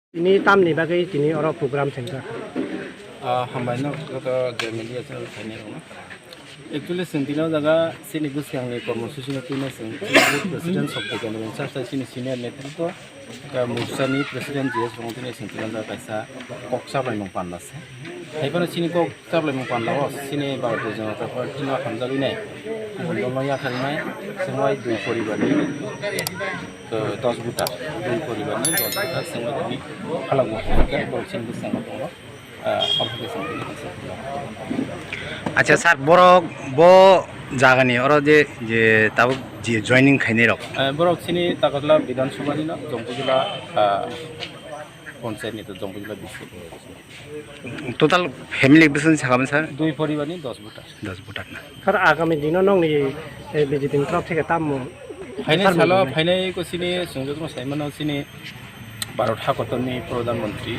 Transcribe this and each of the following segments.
Ini tam ni bagai ini orang program cengkak. Hambaino kata Germany aja ini rumah. Actually sentino jaga sini gus yang ni kormosusi ni punya presiden sok dekan dengan saya sini senior netrito musani presiden JS rumah sentino jaga kaisa koksa belum pandas. Tapi pada sini koksa belum pandas. Sini baru tu jangan terpaut cina hamzah ini. Bondol ya kali semua dua poriban ni 10 buta dua poriban ni 10 buta semua tadi kalau mungkin kalau sini gus yang tu আচ্ছা sir বড় ব জাগানি ওর যে তাও যে joining খাইনে rock বড় সিনি তাকতলা বিধানসভা দিন জম্পুজলা পঞ্চায়েত নিতে জম্পুজলা ডিস্ট্রিক্ট টোটাল ফ্যামিলি বেসন সাকাবেন স্যার দুই পরিবারনি 10 ভোটার না Kar agami dino nong ni BJP trop থেকে tam ফাইনাল সালো ফাইনাল কো সিনি সংযুক্ত সাইমন সিনি ভারত হাকতনি প্রধানমন্ত্রী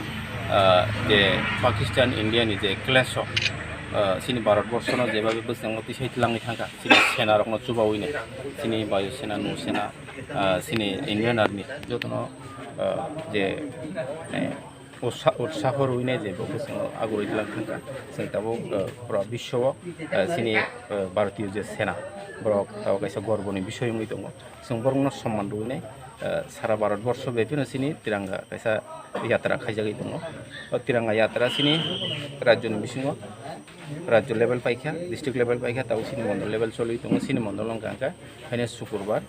যে পাকিস্তান ইন্ডিয়া ni যে ক্ল্যাশ sini भारतवर्षनो जेबाबे बोसंगति सैतलांनि थांगा sini सेना रखनो जुबावैनो sini वायु सेना नौ सेना sini इंडियन आर्मी जतनो जे उत्साह रुइने जे बोसंग आगुरैलां थांगा जों दाबो पुरा विश्व sini भारतीय जे सेना ब्रक ताव कायसा गर्वनि विषय मै दङ जों बरंनो सम्मान रुइने सारा भारतवर्ष बेफोरनो sini तिरंगा कायसा यात्रा खायजागै दङ तिरंगा यात्रा sini राज्यनि बिसिङाव राज्य लेवल पाइखा डिस्ट्रिक्ट लेवल पाइखा ताऊ सिनी मंडल लेवल चलि दङ सिनी मंडल गांगा फाइने शुक्रबार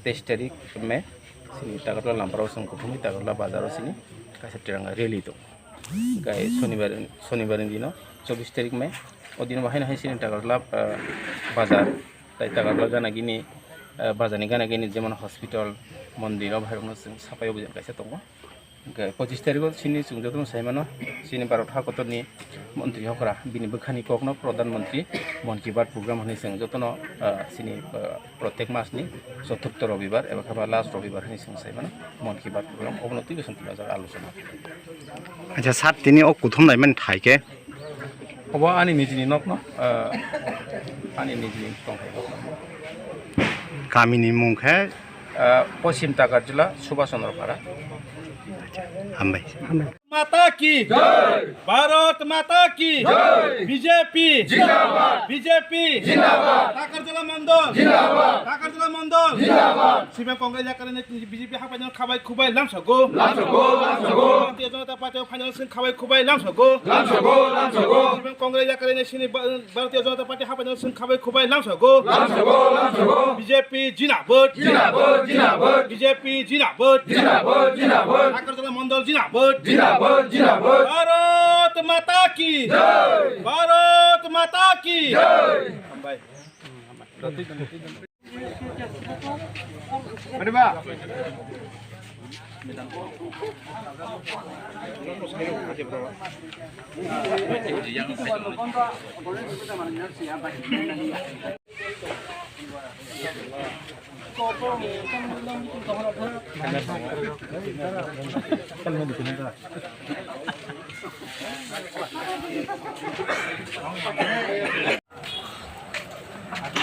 23 तारिख में सिनी तागरला लाम्बराव जों गथुमि तागरला बाजाराव सिनी कायसा तिरंगा रेली दं गाय शनिबार दिनाव 24 तारिख में ओदिन बाहायनो हाय सिनी तागरला बाजार ताय तागरला गानागिनि बाजारनि गानागिनि जेमन हस्पिटाल मन्दिराव भाइरनो जों साफायाव जों कायसा दङ 25 तारिखआव सिनी सुंजोतन साइमानो सिनी भारत हाकतनि मन्त्रि हकरा बिनि बोखानि ककनो प्रधानमन्त्री मन की बात प्रोग्राम हनि जों जतनो सिनी प्रत्येक मासनि चतुर्थ रविबार एबा खाबा लास्ट रविबार हनि जों साइमानो मन की बात प्रोग्राम अबनति बेसन जा आलोचना আচ্ছা স্যার তিনি ও প্রথম নাইমেন থাইকে अबा आनि निजिनि नकनो आनि निजिनि तंखाय गामिनि मुंखा पश्चिम तागार जिल्ला सुभाष चन्द्र पारा हामबाय माता की जय भारत माता की जय बीजेपी जिंदाबाद बीजेपी जिंदाबाद ताकरजला मंडल जिंदाबाद ताकरजला मंडल जिंदाबाद सिमे कांग्रेस जाकाने बीजेपी हापायनो खाबाय खुबाय लामसगो भारतीय जनता पार्टी फाइनाल खाबाय खुबाय लामसगो सिमे कांग्रेस जाकाने सिनि भारतीय जनता पार्टी हापायनो खाबाय खुबाय लामसगो बीजेपी जिंदाबाद बीजेपी जिंदाबाद ताकरजला मंडल जिंदाबाद भारत माता की जय भारत माता की जय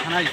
Hai